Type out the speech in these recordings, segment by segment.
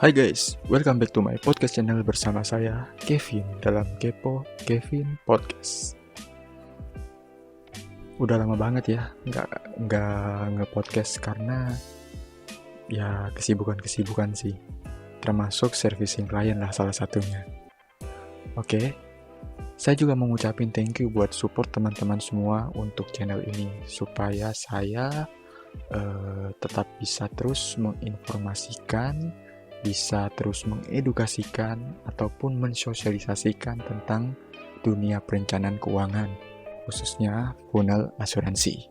Hai guys, welcome back to my podcast channel bersama saya, Kevin, dalam Kepo Kevin Podcast. Udah lama banget ya, nggak nge-podcast karena ya kesibukan sih. Termasuk servicing klien lah salah satunya. Oke, saya juga mau ngucapin thank you buat support teman-teman semua untuk channel ini. Supaya saya tetap bisa terus menginformasikan, bisa terus mengedukasikan ataupun mensosialisasikan tentang dunia perencanaan keuangan, khususnya funnel asuransi.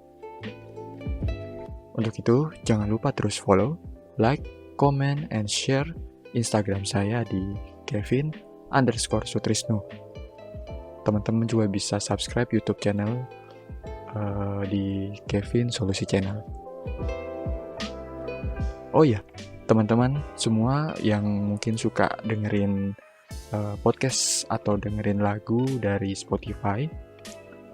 Untuk itu, jangan lupa terus follow, like, comment, and share Instagram saya di Kevin_Sutrisno. Teman-teman juga bisa subscribe YouTube channel di Kevin Solusi Channel. Oh iya, teman-teman semua yang mungkin suka dengerin podcast atau dengerin lagu dari Spotify,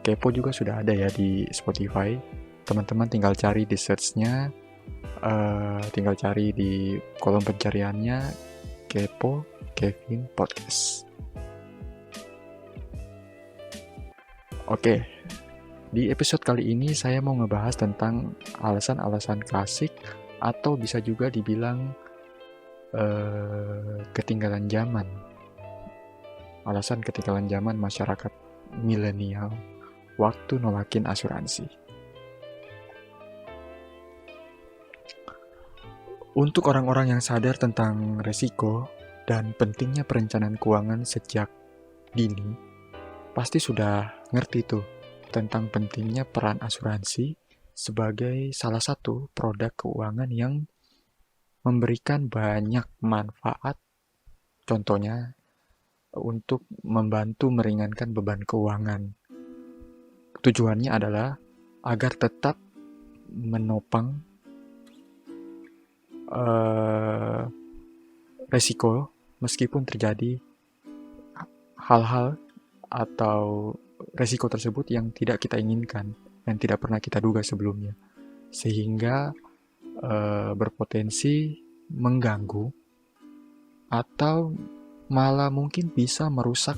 Kepo juga sudah ada ya di Spotify. Teman-teman tinggal cari di search-nya, tinggal cari di kolom pencariannya Kepo Kevin Podcast. Oke, di episode kali ini saya mau ngebahas tentang alasan-alasan klasik atau bisa juga dibilang ketinggalan zaman. Alasan ketinggalan zaman masyarakat milenial waktu nolakin asuransi. Untuk orang-orang yang sadar tentang resiko dan pentingnya perencanaan keuangan sejak dini, pasti sudah ngerti tuh tentang pentingnya peran asuransi sebagai salah satu produk keuangan yang memberikan banyak manfaat, contohnya untuk membantu meringankan beban keuangan. Tujuannya adalah agar tetap menopang resiko meskipun terjadi hal-hal atau resiko tersebut yang tidak kita inginkan, yang tidak pernah kita duga sebelumnya, sehingga berpotensi mengganggu atau malah mungkin bisa merusak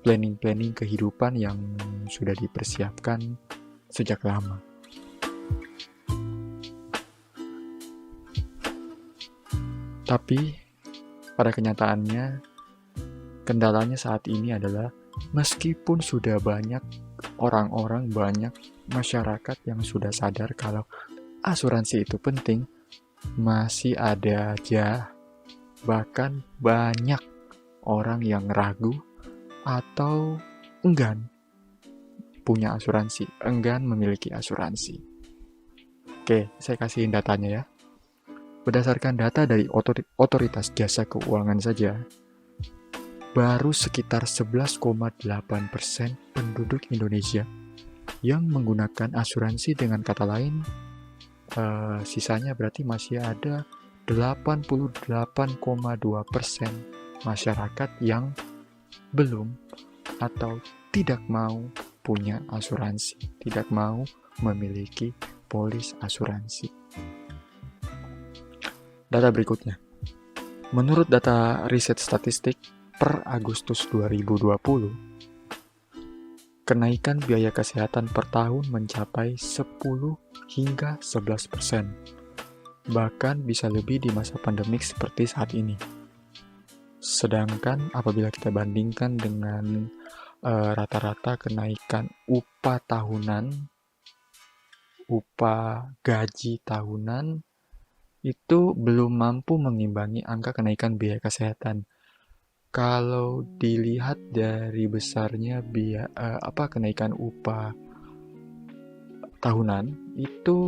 planning kehidupan yang sudah dipersiapkan sejak lama. Tapi pada kenyataannya, kendalanya saat ini adalah meskipun sudah banyak orang-orang, banyak masyarakat yang sudah sadar kalau asuransi itu penting, masih ada aja bahkan banyak orang yang ragu atau enggan punya asuransi, enggan memiliki asuransi. Oke, saya kasihin datanya ya. Berdasarkan data dari Otoritas Jasa Keuangan saja, baru sekitar 11,8% penduduk Indonesia yang menggunakan asuransi. Dengan kata lain, sisanya berarti masih ada 88,2% masyarakat yang belum atau tidak mau punya asuransi, tidak mau memiliki polis asuransi. Data berikutnya. Menurut data riset statistik per Agustus 2020, kenaikan biaya kesehatan per tahun mencapai 10 hingga 11%. Bahkan bisa lebih di masa pandemik seperti saat ini. Sedangkan apabila kita bandingkan dengan rata-rata kenaikan upah tahunan, upah gaji tahunan, itu belum mampu mengimbangi angka kenaikan biaya kesehatan. Kalau dilihat dari besarnya kenaikan upah tahunan, itu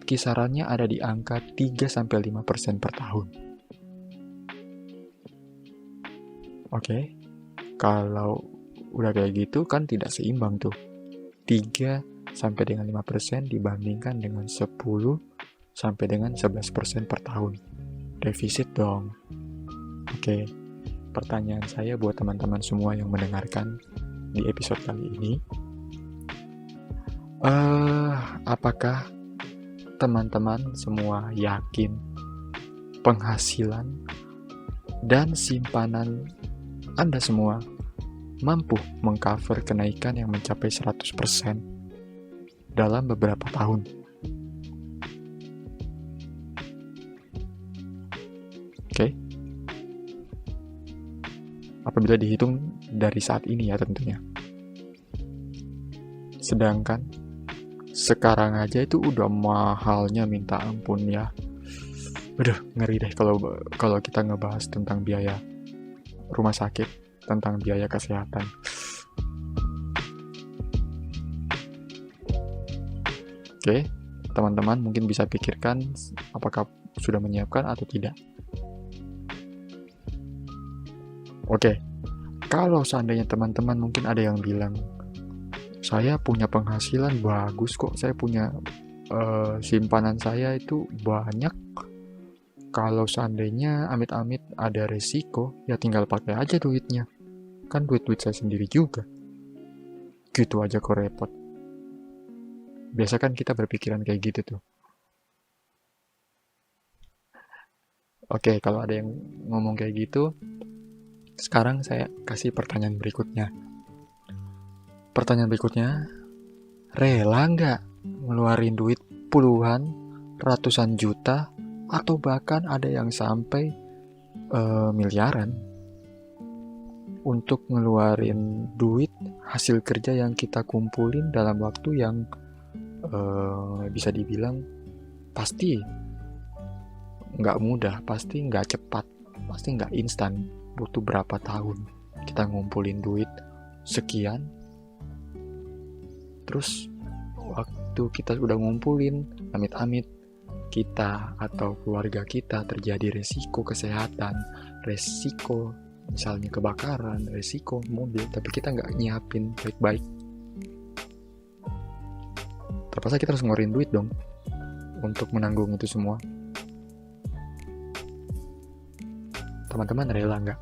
kisarannya ada di angka 3-5% per tahun. Oke, kalau udah kayak gitu kan tidak seimbang tuh. 3-5% dibandingkan dengan 10-11% per tahun. Defisit dong. Oke, pertanyaan saya buat teman-teman semua yang mendengarkan di episode kali ini, apakah teman-teman semua yakin penghasilan dan simpanan Anda semua mampu mengcover kenaikan yang mencapai 100% dalam beberapa tahun. Oke? Apabila dihitung dari saat ini ya tentunya. Sedangkan sekarang aja itu udah mahalnya minta ampun ya. Aduh, ngeri deh kalau kita ngebahas tentang biaya rumah sakit, tentang biaya kesehatan. Oke, teman-teman mungkin bisa pikirkan apakah sudah menyiapkan atau tidak. Oke, kalau seandainya teman-teman mungkin ada yang bilang, saya punya penghasilan bagus kok, saya punya simpanan saya itu banyak. Kalau seandainya amit-amit ada resiko, ya tinggal pakai aja duitnya. Kan duit-duit saya sendiri juga. Gitu aja kok repot. Biasa kan kita berpikiran kayak gitu tuh. Oke, kalau ada yang ngomong kayak gitu, sekarang saya kasih pertanyaan berikutnya. Pertanyaan berikutnya, rela nggak ngeluarin duit puluhan, ratusan juta, atau bahkan ada yang sampai miliaran untuk ngeluarin duit hasil kerja yang kita kumpulin dalam waktu yang bisa dibilang pasti nggak mudah, pasti nggak cepat, pasti nggak instan, butuh berapa tahun kita ngumpulin duit sekian. Terus waktu kita udah ngumpulin, amit-amit kita atau keluarga kita terjadi resiko kesehatan, resiko misalnya kebakaran, resiko mobil, tapi kita nggak nyiapin baik-baik. Terpaksa kita harus ngeluarin duit dong untuk menanggung itu semua. Teman-teman rela nggak?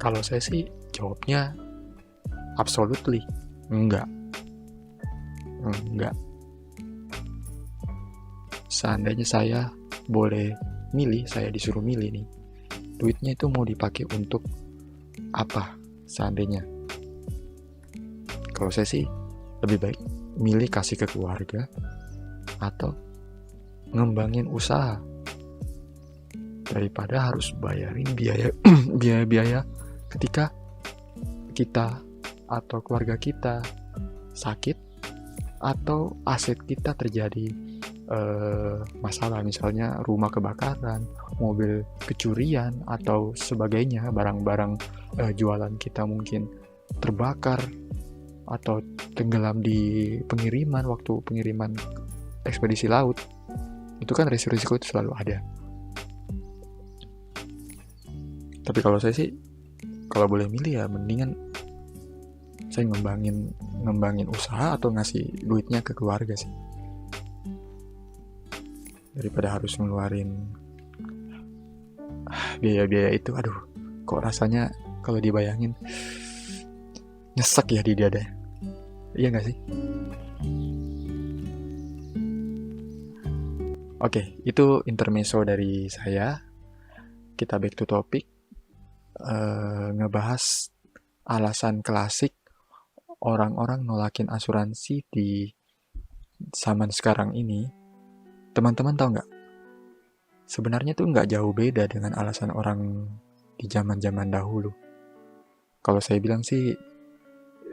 Kalau saya sih jawabnya absolutely enggak. Seandainya saya boleh milih, saya disuruh milih nih, duitnya itu mau dipakai untuk apa seandainya? Kalau saya sih lebih baik milih kasih ke keluarga atau ngembangin usaha daripada harus bayarin biaya ketika kita atau keluarga kita sakit atau aset kita terjadi masalah, misalnya rumah kebakaran, mobil kecurian atau sebagainya, barang-barang jualan kita mungkin terbakar atau tenggelam di pengiriman waktu pengiriman ekspedisi laut. Itu kan risiko-risiko itu selalu ada. Tapi kalau saya sih, kalau boleh milih ya mendingan saya ngembangin usaha atau ngasih duitnya ke keluarga sih, daripada harus ngeluarin biaya-biaya itu. Aduh, kok rasanya kalau dibayangin nyesek ya di dada. Iya gak sih? Oke, itu intermezzo dari saya. Kita back to topic. Ngebahas alasan klasik orang-orang nolakin asuransi di zaman sekarang ini. Teman-teman tahu nggak? Sebenarnya tuh nggak jauh beda dengan alasan orang di zaman-zaman dahulu. Kalau saya bilang sih,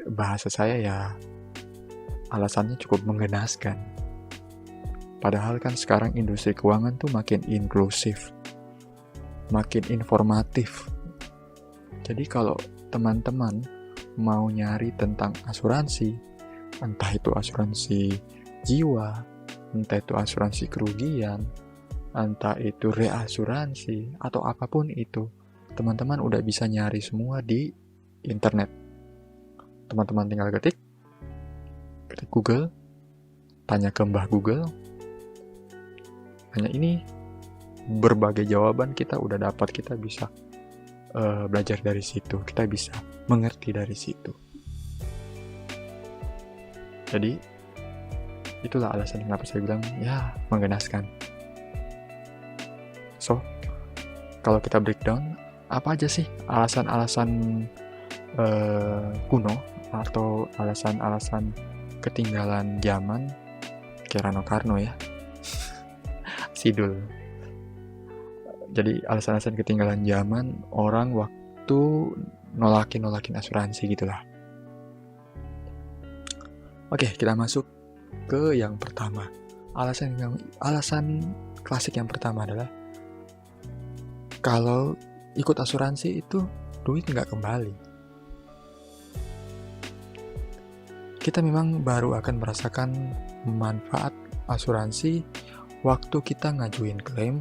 bahasa saya ya alasannya cukup menggenaskan. Padahal kan sekarang industri keuangan tuh makin inklusif, makin informatif. Jadi kalau teman-teman mau nyari tentang asuransi, entah itu asuransi jiwa, entah itu asuransi kerugian, entah itu reasuransi, atau apapun itu, teman-teman udah bisa nyari semua di internet. Teman-teman tinggal ketik Google, tanya ke Mbah Google, hanya ini berbagai jawaban kita udah dapat, kita bisa belajar dari situ, kita bisa mengerti dari situ. Jadi itulah alasan kenapa saya bilang ya menggenaskan. So, kalau kita breakdown, apa aja sih alasan-alasan kuno atau alasan-alasan ketinggalan zaman kayak Rano Karno ya, Sidul. Jadi alasan-alasan ketinggalan zaman orang waktu nolakin asuransi gitulah. Oke, kita masuk ke yang pertama. Alasan klasik yang pertama adalah kalau ikut asuransi itu duit nggak kembali. Kita memang baru akan merasakan manfaat asuransi waktu kita ngajuin klaim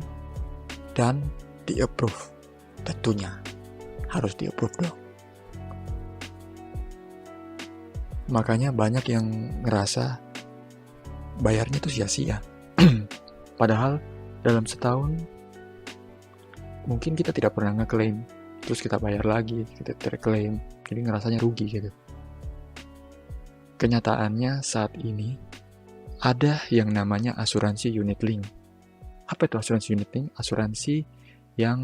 dan di-approve. Tentunya harus di-approve dong. Makanya banyak yang ngerasa bayarnya tuh sia-sia. Padahal dalam setahun mungkin kita tidak pernah ngeklaim, terus kita bayar lagi, kita terklaim, jadi ngerasanya rugi gitu. Kenyataannya saat ini ada yang namanya asuransi unit link. Apa itu asuransi unit link? Asuransi yang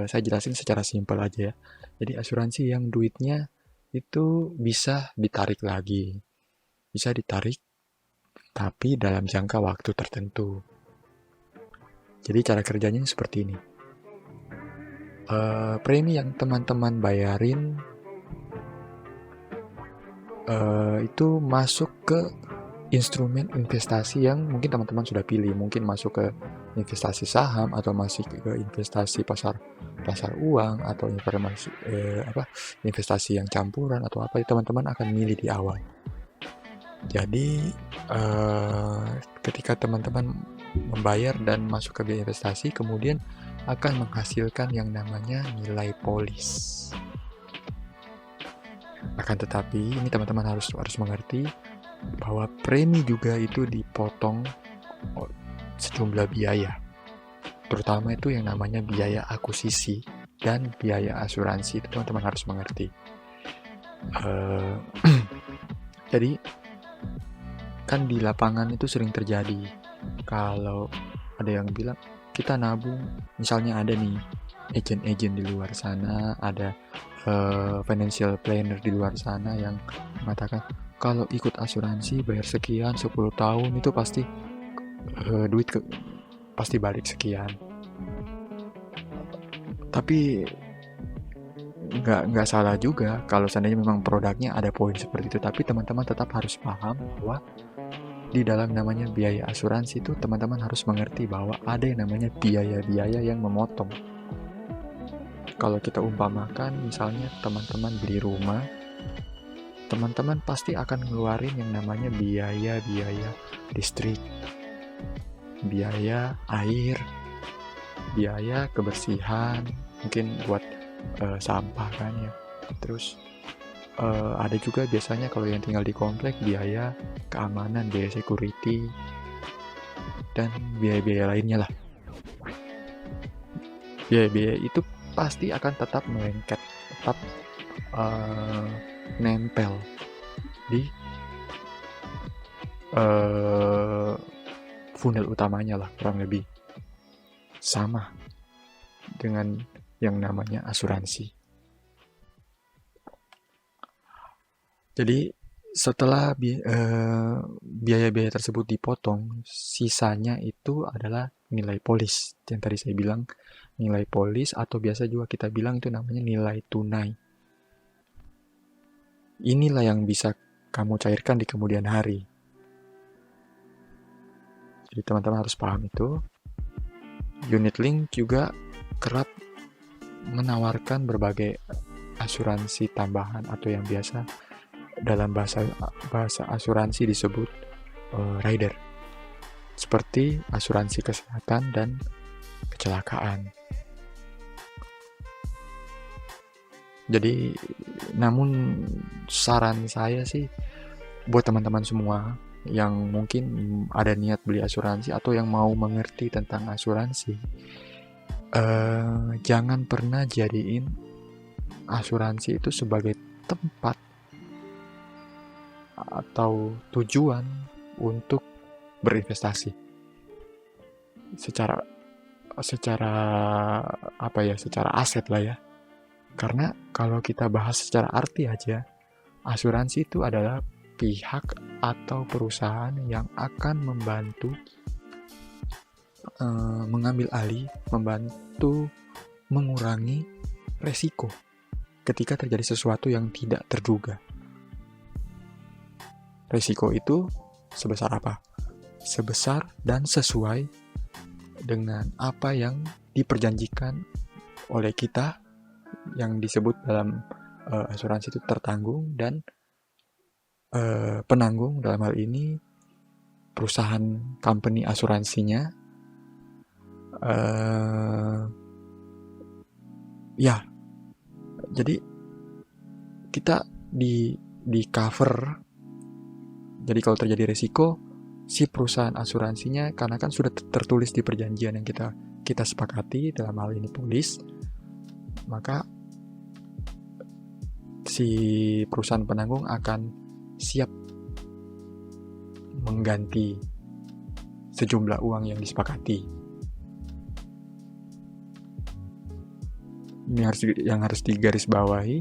saya jelasin secara simpel aja ya. Jadi asuransi yang duitnya itu bisa ditarik lagi. Bisa ditarik tapi dalam jangka waktu tertentu. Jadi cara kerjanya seperti ini. Premi yang teman-teman bayarin itu masuk ke instrumen investasi yang mungkin teman-teman sudah pilih. Mungkin masuk ke investasi saham atau masih ke investasi pasar uang atau investasi yang campuran atau apa, teman-teman akan milih di awal. Jadi ketika teman-teman membayar dan masuk ke biaya investasi, kemudian akan menghasilkan yang namanya nilai polis. Akan tetapi ini teman-teman harus mengerti bahwa premi juga itu dipotong sejumlah biaya, terutama itu yang namanya biaya akuisisi dan biaya asuransi. Itu teman-teman harus mengerti. Jadi kan di lapangan itu sering terjadi kalau ada yang bilang kita nabung, misalnya ada nih agen-agen di luar sana, ada financial planner di luar sana yang mengatakan kalau ikut asuransi bayar sekian 10 tahun itu pasti pasti balik sekian. Tapi nggak salah juga kalau seandainya memang produknya ada poin seperti itu, tapi teman-teman tetap harus paham bahwa di dalam namanya biaya asuransi itu teman-teman harus mengerti bahwa ada yang namanya biaya-biaya yang memotong. Kalau kita umpamakan misalnya teman-teman beli rumah, teman-teman pasti akan ngeluarin yang namanya biaya-biaya listrik, biaya air, biaya kebersihan, mungkin buat sampah kan ya. Terus ada juga biasanya kalau yang tinggal di komplek biaya keamanan, biaya security, dan biaya-biaya lainnya lah. Biaya-biaya itu pasti akan tetap melengket, tetap nempel di funnel utamanya lah, kurang lebih sama dengan yang namanya asuransi. Jadi setelah biaya-biaya tersebut dipotong, sisanya itu adalah nilai polis. Yang tadi saya bilang nilai polis, atau biasa juga kita bilang itu namanya nilai tunai. Inilah yang bisa kamu cairkan di kemudian hari. Jadi teman-teman harus paham itu. Unit link juga kerap menawarkan berbagai asuransi tambahan atau yang biasa dalam bahasa asuransi disebut rider, seperti asuransi kesehatan dan kecelakaan. Jadi, namun saran saya sih buat teman-teman semua yang mungkin ada niat beli asuransi atau yang mau mengerti tentang asuransi, jangan pernah jadiin asuransi itu sebagai tempat atau tujuan untuk berinvestasi. Secara secara secara aset lah ya. Karena kalau kita bahas secara arti aja, asuransi itu adalah pihak atau perusahaan yang akan membantu mengambil alih, membantu mengurangi resiko ketika terjadi sesuatu yang tidak terduga. Resiko itu sebesar apa? Sebesar dan sesuai dengan apa yang diperjanjikan oleh kita, yang disebut dalam asuransi itu tertanggung, dan penanggung dalam hal ini perusahaan company asuransinya. Jadi kita di cover. Jadi kalau terjadi resiko, si perusahaan asuransinya, karena kan sudah tertulis di perjanjian yang kita sepakati, dalam hal ini polis, maka si perusahaan penanggung akan siap mengganti sejumlah uang yang disepakati. Ini yang harus digarisbawahi,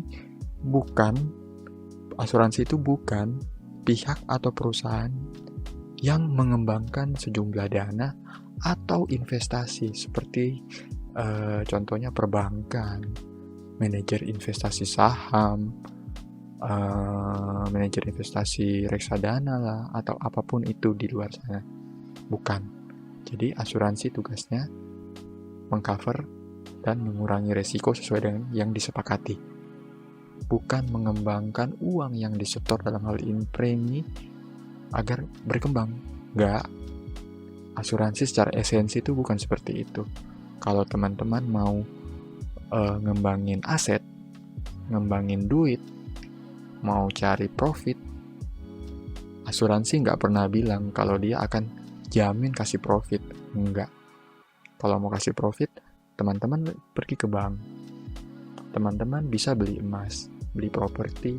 asuransi itu bukan pihak atau perusahaan yang mengembangkan sejumlah dana atau investasi seperti contohnya perbankan, manajer investasi saham, manajer investasi reksadana lah, atau apapun itu di luar sana. Bukan. Jadi asuransi tugasnya mengcover dan mengurangi resiko sesuai dengan yang disepakati. Bukan mengembangkan uang yang disetor, dalam hal ini premi, agar berkembang. Enggak. Asuransi secara esensi itu bukan seperti itu. Kalau teman-teman mau ngembangin aset, ngembangin duit, mau cari profit, asuransi nggak pernah bilang kalau dia akan jamin kasih profit. Enggak. Kalau mau kasih profit, teman-teman pergi ke bank. Teman-teman bisa beli emas, beli properti,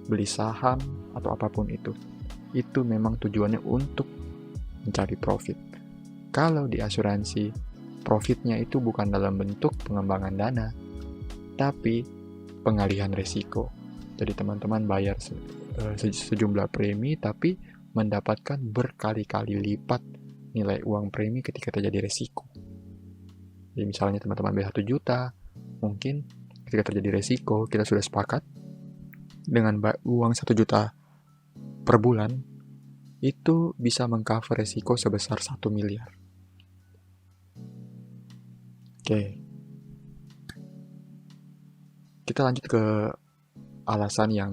beli saham, atau apapun itu. Itu memang tujuannya untuk mencari profit. Kalau di asuransi, profitnya itu bukan dalam bentuk pengembangan dana, tapi pengalihan resiko. Jadi teman-teman bayar sejumlah premi, tapi mendapatkan berkali-kali lipat nilai uang premi ketika terjadi resiko. Jadi misalnya teman-teman bayar 1 juta, mungkin ketika terjadi resiko, kita sudah sepakat dengan uang 1 juta per bulan, itu bisa mengcover resiko sebesar 1 miliar. Oke. Kita lanjut ke alasan yang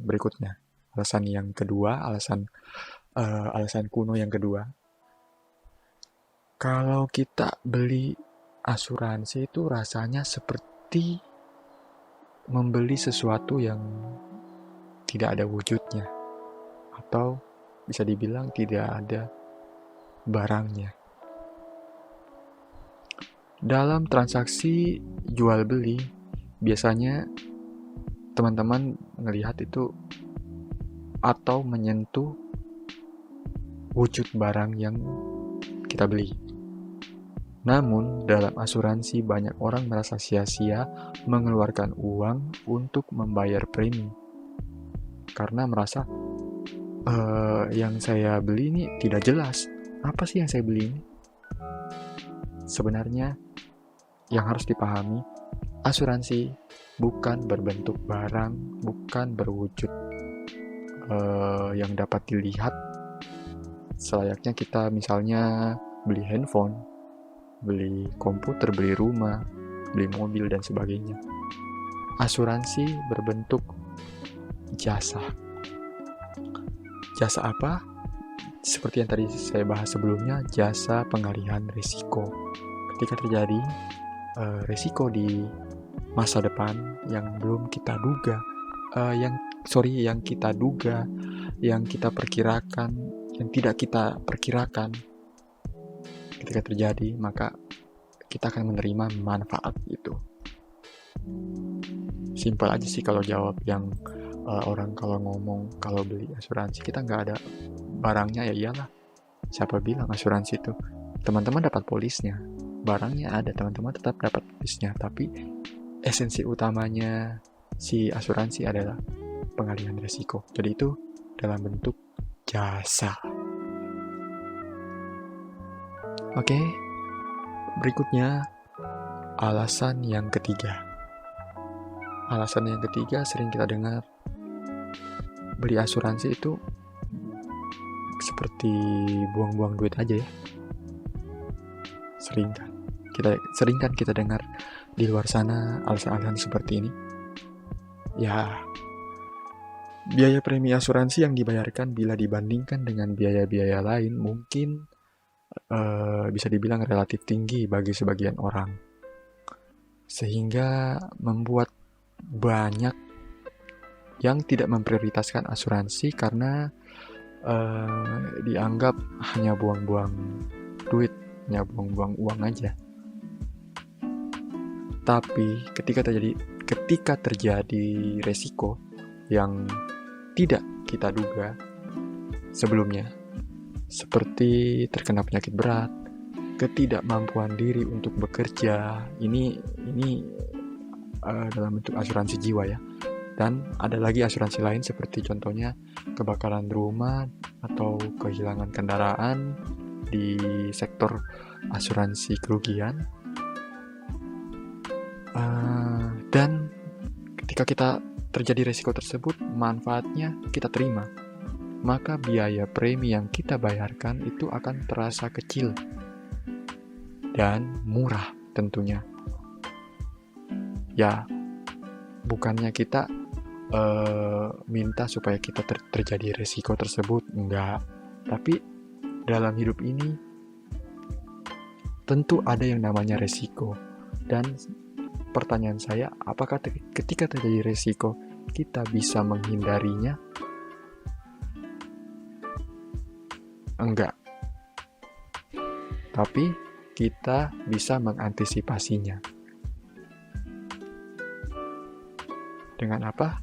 berikutnya. Alasan yang kedua, alasan kuno yang kedua. Kalau kita beli asuransi itu rasanya seperti membeli sesuatu yang tidak ada wujudnya, atau bisa dibilang tidak ada barangnya. Dalam transaksi jual beli, biasanya teman-teman melihat itu atau menyentuh wujud barang yang kita beli. Namun, dalam asuransi banyak orang merasa sia-sia mengeluarkan uang untuk membayar premi. Karena merasa, yang saya beli ini tidak jelas. Apa sih yang saya beli ini? Sebenarnya, yang harus dipahami, asuransi bukan berbentuk barang, bukan berwujud yang dapat dilihat. Selayaknya kita misalnya beli handphone, beli komputer, beli rumah, beli mobil, dan sebagainya. Asuransi berbentuk jasa. Jasa apa? Seperti yang tadi saya bahas sebelumnya, jasa pengalihan risiko. Ketika terjadi risiko di masa depan yang belum kita duga, yang kita duga, yang kita perkirakan, yang tidak kita perkirakan, ketika terjadi, maka kita akan menerima manfaat itu. Simpel aja sih kalau jawab yang orang kalau ngomong, kalau beli asuransi kita nggak ada barangnya, ya iyalah. Siapa bilang asuransi itu? Teman-teman dapat polisnya. barangnya ada, teman-teman tetap dapat bisnya, tapi esensi utamanya si asuransi adalah pengalihan risiko. Jadi itu dalam bentuk jasa. Oke, berikutnya alasan yang ketiga. Alasan yang ketiga sering kita dengar, beli asuransi itu seperti buang-buang duit aja ya. Sering kan kita dengar di luar sana alasan-alasan seperti ini. Ya, biaya premi asuransi yang dibayarkan bila dibandingkan dengan biaya-biaya lain mungkin bisa dibilang relatif tinggi bagi sebagian orang, sehingga membuat banyak yang tidak memprioritaskan asuransi karena dianggap hanya buang-buang duit, hanya buang-buang uang aja. Tapi ketika terjadi resiko yang tidak kita duga sebelumnya, seperti terkena penyakit berat, ketidakmampuan diri untuk bekerja, ini dalam bentuk asuransi jiwa ya. Dan ada lagi asuransi lain seperti contohnya kebakaran rumah atau kehilangan kendaraan di sektor asuransi kerugian. Dan ketika kita terjadi resiko tersebut, manfaatnya kita terima, maka biaya premi yang kita bayarkan itu akan terasa kecil dan murah tentunya. Ya, bukannya kita minta supaya kita terjadi resiko tersebut, enggak. Tapi dalam hidup ini tentu ada yang namanya resiko. Dan pertanyaan saya, apakah ketika terjadi resiko kita bisa menghindarinya? Enggak. Tapi kita bisa mengantisipasinya. Dengan apa?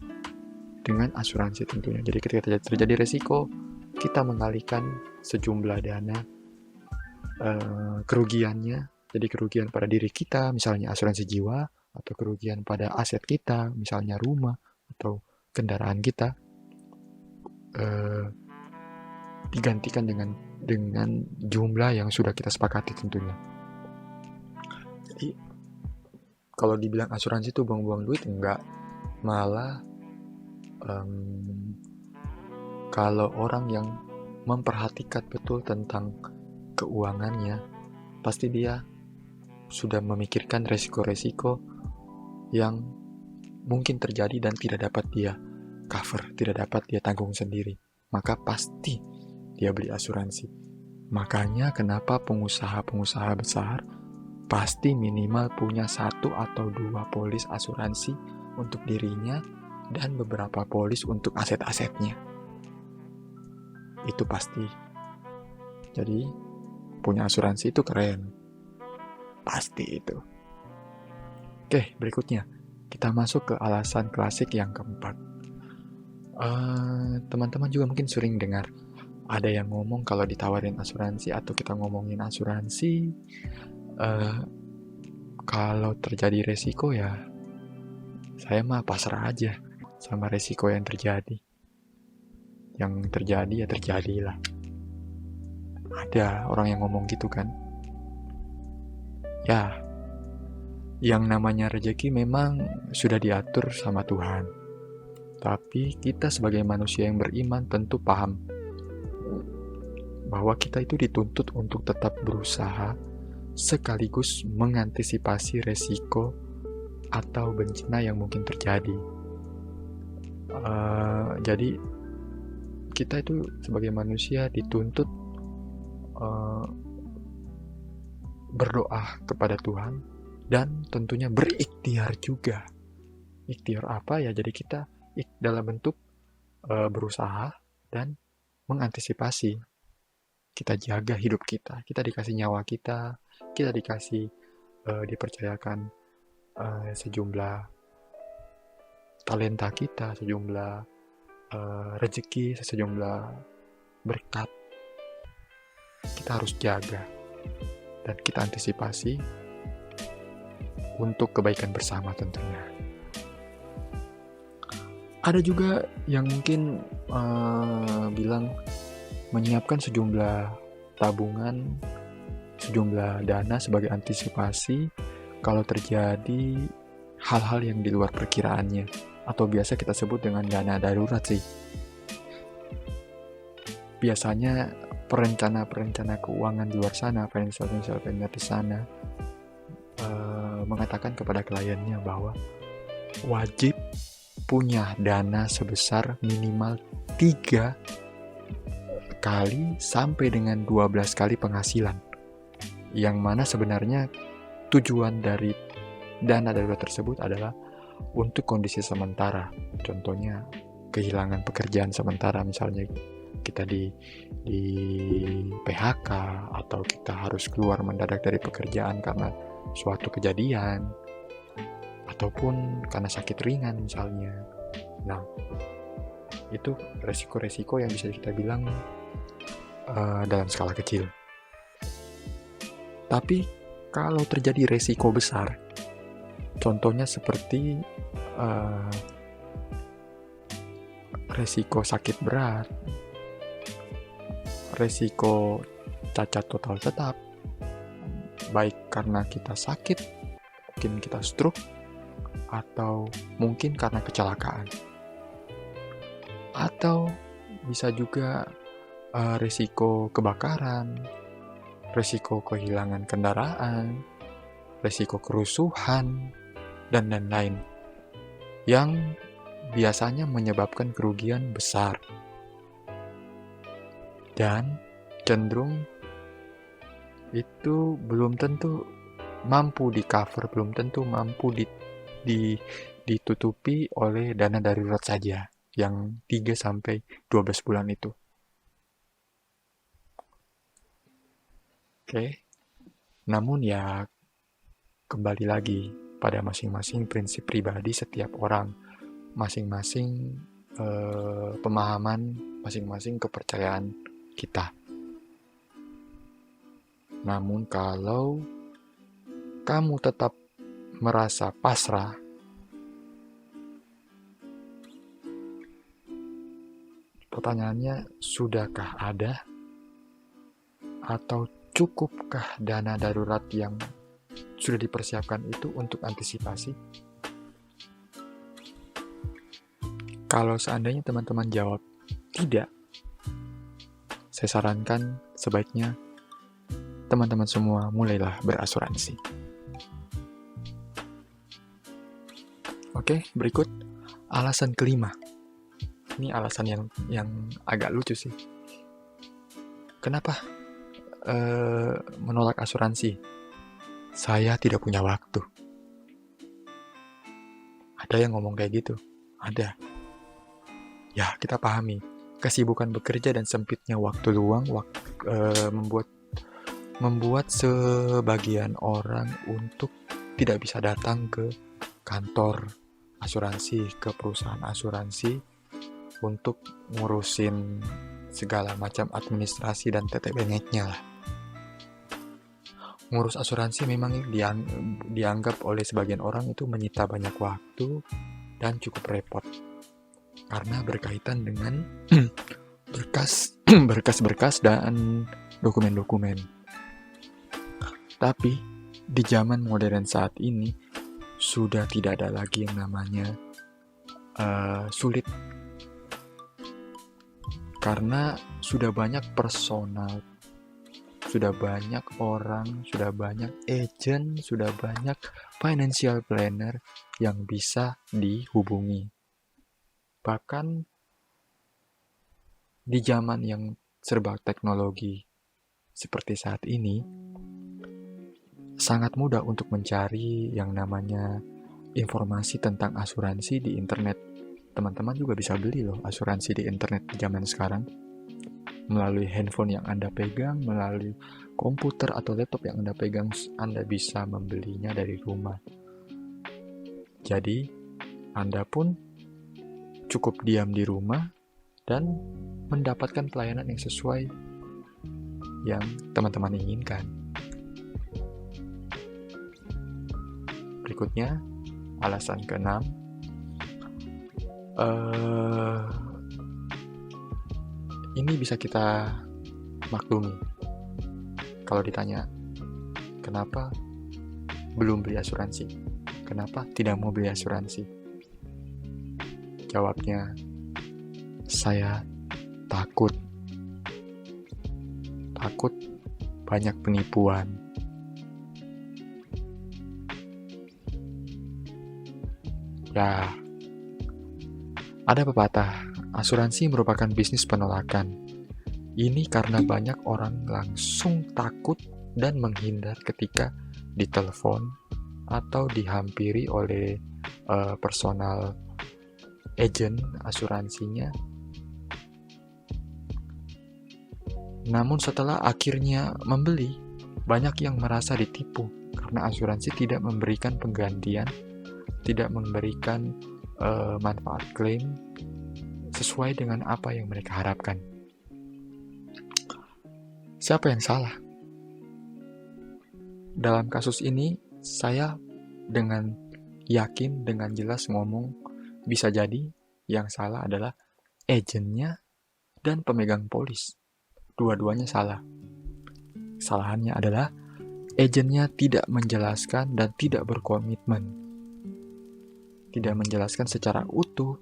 Dengan asuransi tentunya. Jadi ketika terjadi resiko, kita mengalihkan sejumlah dana kerugiannya. Jadi kerugian pada diri kita, misalnya asuransi jiwa, atau kerugian pada aset kita, misalnya rumah atau kendaraan kita, digantikan dengan jumlah yang sudah kita sepakati tentunya. Jadi kalau dibilang asuransi itu buang-buang duit, enggak. Malah kalau orang yang memperhatikan betul tentang keuangannya, pasti dia sudah memikirkan resiko-resiko yang mungkin terjadi dan tidak dapat dia cover, tidak dapat dia tanggung sendiri. Maka pasti dia beli asuransi. Makanya kenapa pengusaha-pengusaha besar pasti minimal punya 1 atau 2 polis asuransi untuk dirinya dan beberapa polis untuk aset-asetnya. Itu pasti. Jadi punya asuransi itu keren. Pasti itu. Oke, berikutnya kita masuk ke alasan klasik yang keempat. Teman-teman juga mungkin sering dengar ada yang ngomong kalau ditawarin asuransi atau kita ngomongin asuransi, kalau terjadi resiko ya saya mah pasrah aja sama resiko yang terjadi. Yang terjadi ya terjadilah. Ada orang yang ngomong gitu kan. Ya, yang namanya rezeki memang sudah diatur sama Tuhan. Tapi kita sebagai manusia yang beriman tentu paham bahwa kita itu dituntut untuk tetap berusaha sekaligus mengantisipasi resiko atau bencana yang mungkin terjadi. Jadi kita itu sebagai manusia dituntut berdoa kepada Tuhan dan tentunya berikhtiar juga. Ikhtiar apa ya? Jadi kita dalam bentuk berusaha dan mengantisipasi. Kita jaga hidup kita. Kita dikasih nyawa kita. Kita dikasih dipercayakan sejumlah talenta kita, sejumlah rezeki, sejumlah berkat. Kita harus jaga. dan kita antisipasi untuk kebaikan bersama tentunya. Ada juga yang mungkin bilang menyiapkan sejumlah tabungan, sejumlah dana sebagai antisipasi kalau terjadi hal-hal yang di luar perkiraannya, atau biasa kita sebut dengan dana darurat sih. Biasanya perencana keuangan di luar sana, financial planner di sana, mengatakan kepada kliennya bahwa wajib punya dana sebesar minimal 3 kali sampai dengan 12 kali penghasilan. Yang mana sebenarnya tujuan dari dana darurat tersebut adalah untuk kondisi sementara. Contohnya kehilangan pekerjaan sementara, misalnya kita di PHK atau kita harus keluar mendadak dari pekerjaan karena suatu kejadian ataupun karena sakit ringan misalnya. Nah, itu resiko-resiko yang bisa kita bilang dalam skala kecil. Tapi kalau terjadi resiko besar, contohnya seperti resiko sakit berat, resiko cacat total tetap, baik karena kita sakit, mungkin kita stroke, atau mungkin karena kecelakaan. Atau bisa juga resiko kebakaran, resiko kehilangan kendaraan, resiko kerusuhan, dan lain-lain yang biasanya menyebabkan kerugian besar dan cenderung itu belum tentu mampu di cover, belum tentu mampu ditutupi oleh dana darurat saja yang 3-12 bulan itu. Oke. Namun ya kembali lagi pada masing-masing prinsip pribadi setiap orang, masing-masing pemahaman, masing-masing kepercayaan kita. Namun kalau kamu tetap merasa pasrah, pertanyaannya, sudahkah ada atau cukupkah dana darurat yang sudah dipersiapkan itu untuk antisipasi? Kalau seandainya teman-teman jawab tidak, saya sarankan sebaiknya teman-teman semua mulailah berasuransi. Oke, berikut alasan kelima. Ini alasan yang agak lucu sih. Kenapa menolak asuransi? Saya tidak punya waktu. Ada yang ngomong kayak gitu? Ada. Ya, kita pahami. Kesibukan bekerja dan sempitnya waktu luang membuat sebagian orang untuk tidak bisa datang ke kantor asuransi, ke perusahaan asuransi untuk ngurusin segala macam administrasi dan tetek bengeknya lah. Ngurus asuransi memang dianggap oleh sebagian orang itu menyita banyak waktu dan cukup repot karena berkaitan dengan berkas-berkas dan dokumen-dokumen. Tapi di zaman modern saat ini sudah tidak ada lagi yang namanya sulit, karena sudah banyak personal, sudah banyak orang, sudah banyak agent, sudah banyak financial planner yang bisa dihubungi. Bahkan di zaman yang serba teknologi seperti saat ini, sangat mudah untuk mencari yang namanya informasi tentang asuransi di internet. Teman-teman juga bisa beli loh asuransi di internet di zaman sekarang. Melalui handphone yang Anda pegang, melalui komputer atau laptop yang Anda pegang, Anda bisa membelinya dari rumah. Jadi, Anda pun cukup diam di rumah dan mendapatkan pelayanan yang sesuai yang teman-teman inginkan. berikutnya, alasan keenam, ini bisa kita maklumi. Kalau ditanya, kenapa belum beli asuransi? Kenapa tidak mau beli asuransi? Jawabnya, saya takut. Takut banyak penipuan. Ya, ada pepatah, asuransi merupakan bisnis penolakan. Ini karena banyak orang langsung takut dan menghindar ketika ditelepon atau dihampiri oleh personal agent asuransinya. Namun setelah akhirnya membeli, banyak yang merasa ditipu karena asuransi tidak memberikan penggantian, tidak memberikan manfaat klaim sesuai dengan apa yang mereka harapkan. Siapa yang salah? Dalam kasus ini, saya dengan yakin, dengan jelas ngomong, bisa jadi yang salah adalah agennya dan pemegang polis. Dua-duanya salah. Kesalahannya adalah agennya tidak menjelaskan dan tidak berkomitmen. Tidak menjelaskan secara utuh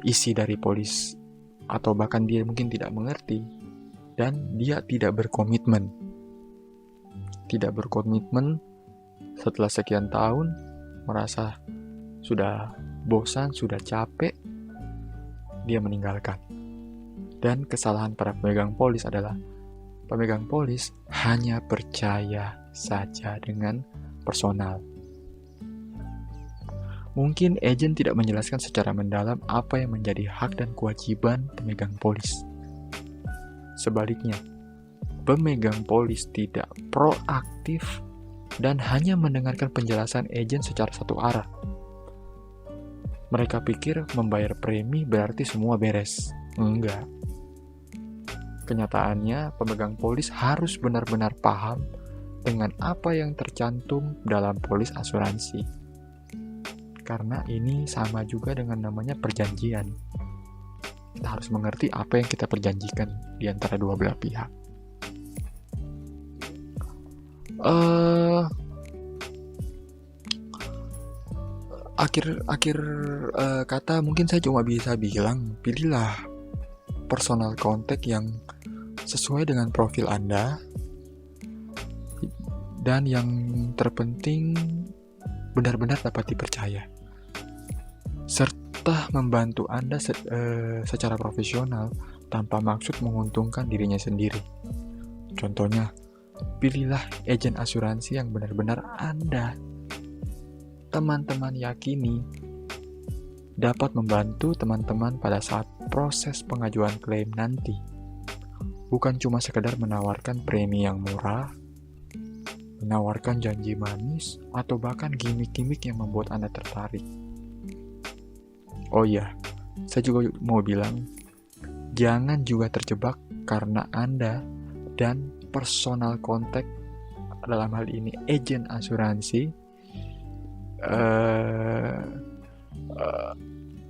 isi dari polis, atau bahkan dia mungkin tidak mengerti, dan dia tidak berkomitmen. Tidak berkomitmen setelah sekian tahun, merasa sudah bosan, sudah capek, dia meninggalkan. Dan kesalahan para pemegang polis adalah pemegang polis hanya percaya saja dengan personal. Mungkin agen tidak menjelaskan secara mendalam apa yang menjadi hak dan kewajiban pemegang polis. Sebaliknya, pemegang polis tidak proaktif dan hanya mendengarkan penjelasan agen secara satu arah. Mereka pikir membayar premi berarti semua beres. Enggak. Kenyataannya, pemegang polis harus benar-benar paham dengan apa yang tercantum dalam polis asuransi. Karena ini sama juga dengan namanya perjanjian. Kita harus mengerti apa yang kita perjanjikan di antara dua belah pihak. Akhir kata mungkin saya cuma bisa bilang, pilihlah personal contact yang sesuai dengan profil Anda, dan yang terpenting benar-benar dapat dipercaya, serta membantu Anda secara profesional tanpa maksud menguntungkan dirinya sendiri. Contohnya, pilihlah agen asuransi yang benar-benar Anda, teman-teman yakini dapat membantu teman-teman pada saat proses pengajuan klaim nanti. Bukan cuma sekedar menawarkan premi yang murah, menawarkan janji manis, atau bahkan gimmick-gimmick yang membuat Anda tertarik. Oh iya, saya juga mau bilang, jangan juga terjebak karena Anda dan personal contact, dalam hal ini agen asuransi,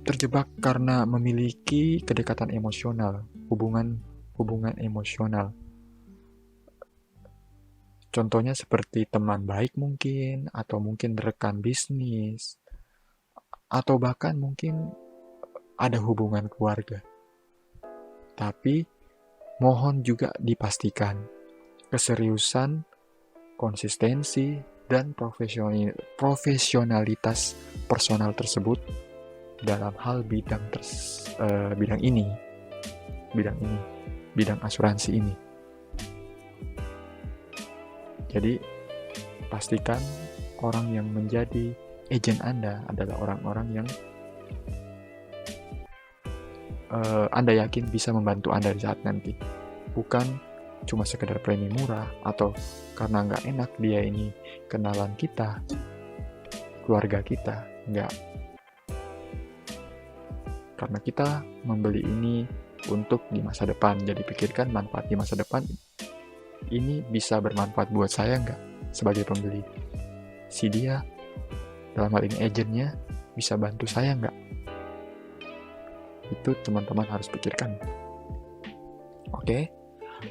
terjebak karena memiliki kedekatan emosional, hubungan emosional. Contohnya seperti teman baik mungkin, atau mungkin rekan bisnis, atau bahkan mungkin ada hubungan keluarga. Tapi mohon juga dipastikan keseriusan, konsistensi, dan profesionalitas personal tersebut dalam hal bidang asuransi ini. Jadi, pastikan orang yang menjadi agen Anda adalah orang-orang yang Anda yakin bisa membantu Anda di saat nanti. Bukan cuma sekedar premi murah, atau karena nggak enak dia ini kenalan kita, keluarga kita. Nggak. Karena kita membeli ini untuk di masa depan. Jadi pikirkan manfaat di masa depan. Ini bisa bermanfaat buat saya nggak sebagai pembeli? si dia, dalam hal ini agentnya, bisa bantu saya nggak? Itu teman-teman harus pikirkan. Oke?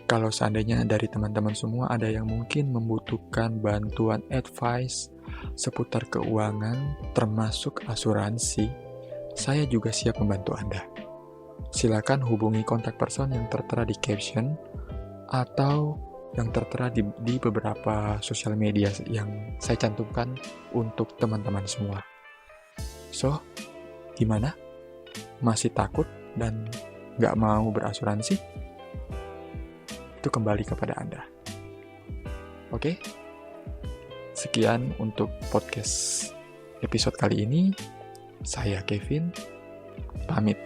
Kalau seandainya dari teman-teman semua ada yang mungkin membutuhkan bantuan advice seputar keuangan, termasuk asuransi, saya juga siap membantu Anda. Silakan hubungi kontak person yang tertera di caption atau yang tertera di beberapa sosial media yang saya cantumkan untuk teman-teman semua. So, gimana? Masih takut dan nggak mau berasuransi? Itu kembali kepada Anda. Oke? Sekian untuk podcast episode kali ini. Saya Kevin, pamit.